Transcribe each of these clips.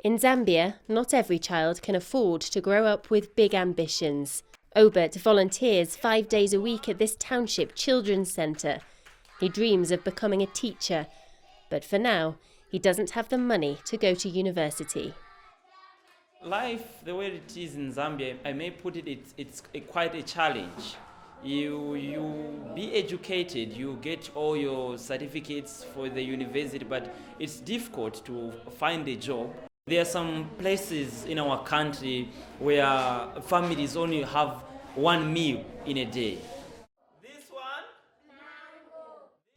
In Zambia, not every child can afford to grow up with big ambitions. Obert volunteers 5 days a week at this township children's centre. He dreams of becoming a teacher, but for now, he doesn't have the money to go to university. Life, the way it is in Zambia, I may put it, it's quite a challenge. You be educated, you get all your certificates for the university, but it's difficult to find a job. There are some places in our country where families only have one meal in a day. This one?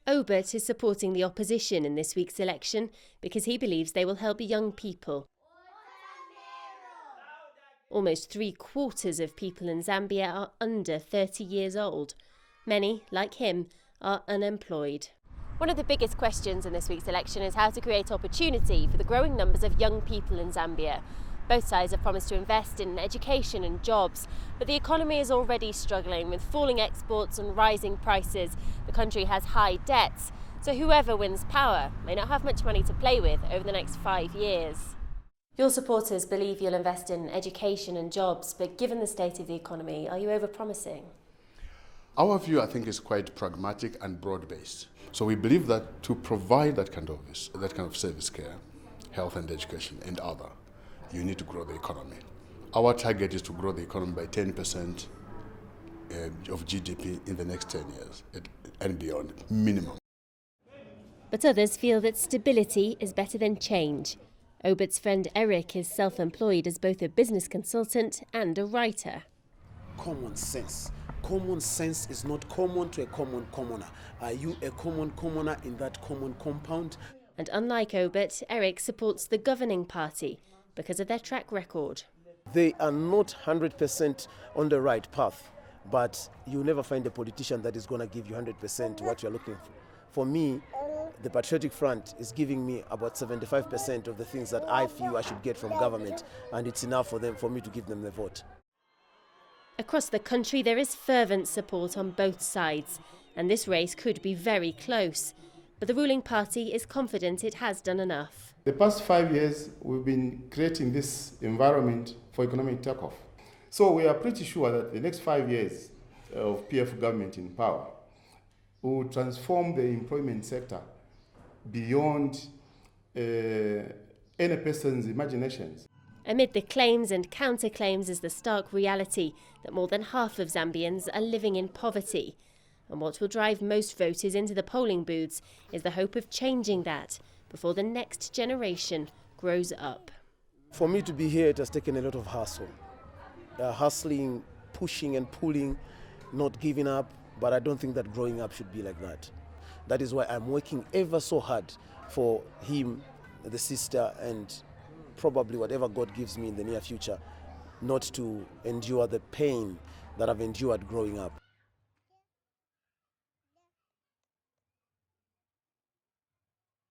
Obert is supporting the opposition in this week's election because he believes they will help young people. Almost 3/4 of people in Zambia are under 30 years old. Many, like him, are unemployed. One of the biggest questions in this week's election is how to create opportunity for the growing numbers of young people in Zambia. Both sides have promised to invest in education and jobs, but the economy is already struggling with falling exports and rising prices. The country has high debts, so whoever wins power may not have much money to play with over the next 5 years. Your supporters believe you'll invest in education and jobs, but given the state of the economy, are you over-promising? Our view, I think, is quite pragmatic and broad-based. So we believe that to provide that kind of service care, health and education and other, you need to grow the economy. Our target is to grow the economy by 10% of GDP in the next 10 years and beyond, minimum. But others feel that stability is better than change. Obert's friend Eric is self-employed as both a business consultant and a writer. Common sense. Common sense is not common to a common commoner. Are you a common commoner in that common compound? And unlike Obert, Eric supports the governing party because of their track record. They are not 100% on the right path, but you never find a politician that is going to give you 100% what you're looking for. For me, the Patriotic Front is giving me about 75% of the things that I feel I should get from government, and it's enough for me to give them the vote. Across the country, there is fervent support on both sides, and this race could be very close. But the ruling party is confident it has done enough. The past 5 years, we've been creating this environment for economic takeoff. So we are pretty sure that the next 5 years of PF government in power will transform the employment sector beyond any person's imaginations. Amid the claims and counterclaims is the stark reality that more than half of Zambians are living in poverty. And what will drive most voters into the polling booths is the hope of changing that before the next generation grows up. For me to be here, it has taken a lot of hustle. Hustling, pushing and pulling, not giving up, but I don't think that growing up should be like that. That is why I'm working ever so hard for him, the sister, and probably whatever God gives me in the near future, not to endure the pain that I've endured growing up.